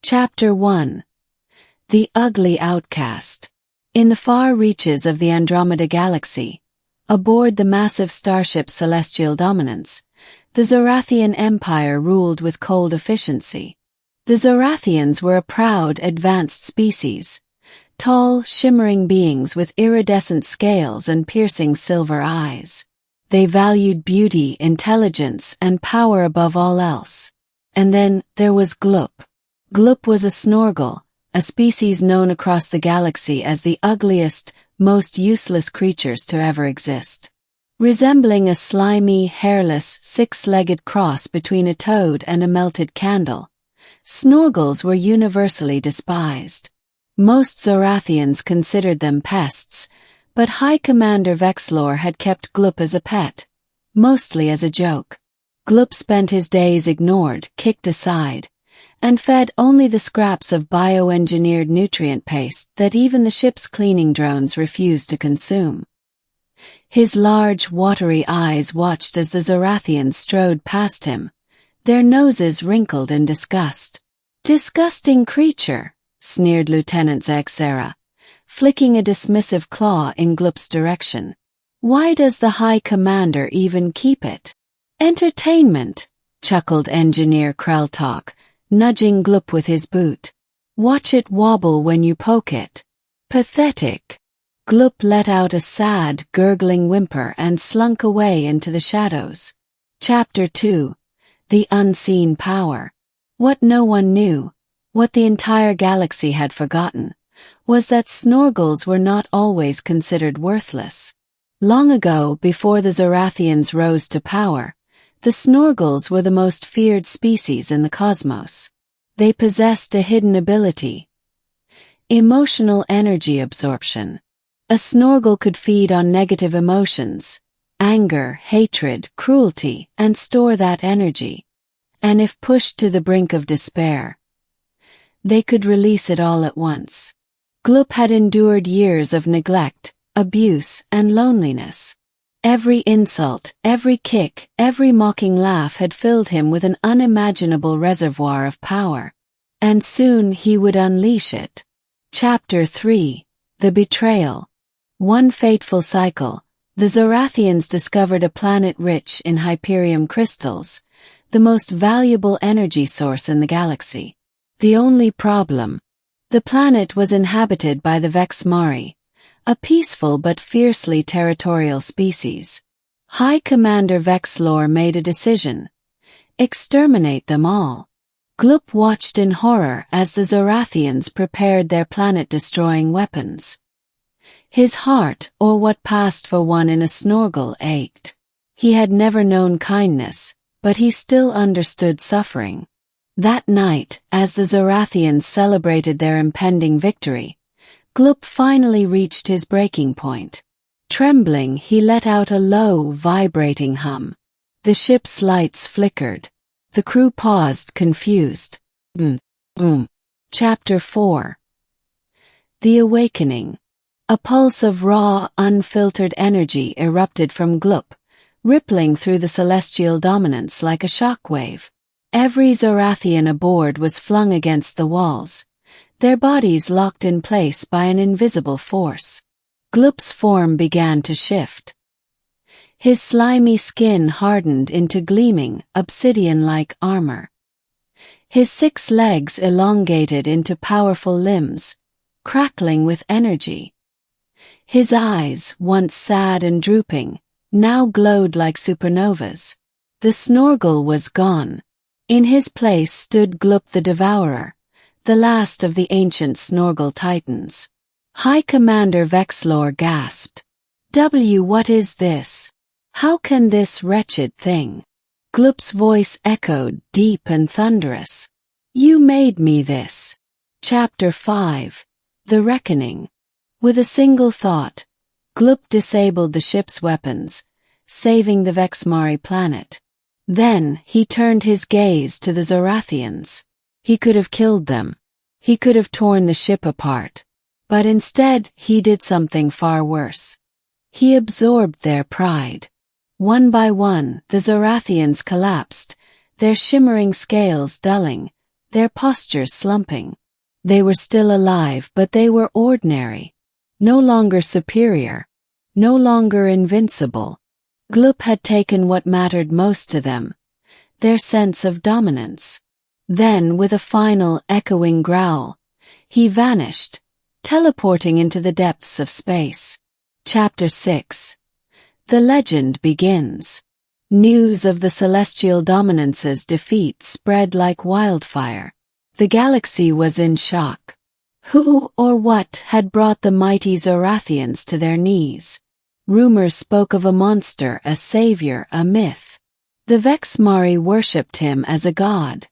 Chapter 1. The Ugly Outcast. In the far reaches of the Andromeda Galaxy, aboard the massive starship Celestial Dominance, the Zorathian Empire ruled with cold efficiency. The Zorathians were a proud, advanced species, tall, shimmering beings with iridescent scales and piercing silver eyes. They valued beauty, intelligence, and power above all else. And then there was Gloop. Gloop was a Snorgle, a species known across the galaxy as the ugliest, most useless creatures to ever exist. Resembling a slimy, hairless, six-legged cross between a toad and a melted candle, Snorgles were universally despised. Most Zorathians considered them pests, but High Commander Vexlor had kept Gloop as a pet, mostly as a joke. Gloop spent his days ignored, kicked aside, and fed only the scraps of bioengineered nutrient paste that even the ship's cleaning drones refused to consume. His large, watery eyes watched as the Zorathians strode past him, their noses wrinkled in disgust. "Disgusting creature," sneered Lieutenant Zexera, flicking a dismissive claw in Gloop's direction. "Why does the High Commander even keep it?" "Entertainment," chuckled Engineer Kreltalk, nudging Gloop with his boot. "Watch it wobble when you poke it." "Pathetic." Gloop let out a sad, gurgling whimper and slunk away into the shadows. Chapter 2. The Unseen Power. What no one knew, what the entire galaxy had forgotten, was that Snorgles were not always considered worthless. Long ago, before the Zorathians rose to power, the Snorgles were the most feared species in the cosmos. They possessed a hidden ability: emotional energy absorption. A Snorgle could feed on negative emotions, anger, hatred, cruelty, and store that energy. And if pushed to the brink of despair, they could release it all at once. Gloop had endured years of neglect, abuse, and loneliness. Every insult, every kick, every mocking laugh had filled him with an unimaginable reservoir of power. And soon he would unleash it. Chapter 3. The Betrayal. One fateful cycle, the Zorathians discovered a planet rich in Hyperium crystals, the most valuable energy source in the galaxy. The only problem: the planet was inhabited by the Vexmari, a peaceful but fiercely territorial species. High Commander Vexlor made a decision: exterminate them all. Gloop watched in horror as the Zorathians prepared their planet-destroying weapons. His heart, or what passed for one in a Snorgle, ached. He had never known kindness, but he still understood suffering. That night, as the Zorathians celebrated their impending victory, Gloop finally reached his breaking point. Trembling, he let out a low, vibrating hum. The ship's lights flickered. The crew paused, confused. Chapter 4. The Awakening. A pulse of raw, unfiltered energy erupted from Gloop, rippling through the Celestial Dominance like a shockwave. Every Zorathian aboard was flung against the walls, their bodies locked in place by an invisible force. Gloop's form began to shift. His slimy skin hardened into gleaming, obsidian-like armor. His 6 legs elongated into powerful limbs, crackling with energy. His eyes, once sad and drooping, now glowed like supernovas. The Snorgle was gone. In his place stood Gloop the Devourer, the last of the ancient Snorgle titans. High Commander Vexlor gasped. What is this? How can this wretched thing?" Gloop's voice echoed, deep and thunderous. "You made me this." Chapter 5. The Reckoning. With a single thought, Gloop disabled the ship's weapons, saving the Vexmari planet. Then he turned his gaze to the Zorathians. He could have killed them. He could have torn the ship apart. But instead, he did something far worse. He absorbed their pride. One by one, the Zorathians collapsed, their shimmering scales dulling, their postures slumping. They were still alive, but they were ordinary. No longer superior. No longer invincible. Gloop had taken what mattered most to them, their sense of dominance. Then, with a final, echoing growl, he vanished, teleporting into the depths of space. Chapter 6. The legend begins. News of the celestial dominance's defeat spread like wildfire. The galaxy was in shock. Who or what had brought the mighty Zorathians to their knees? Rumors spoke of a monster, a savior, a myth. The Vexmari worshipped him as a god.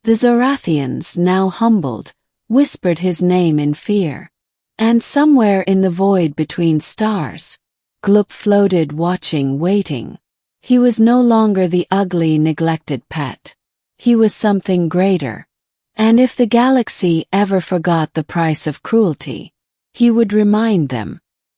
The Zorathians, now humbled, whispered his name in fear. And somewhere in the void between stars, Gloop floated, watching, waiting. He was no longer the ugly, neglected pet. He was something greater. And if the galaxy ever forgot the price of cruelty, he would remind them.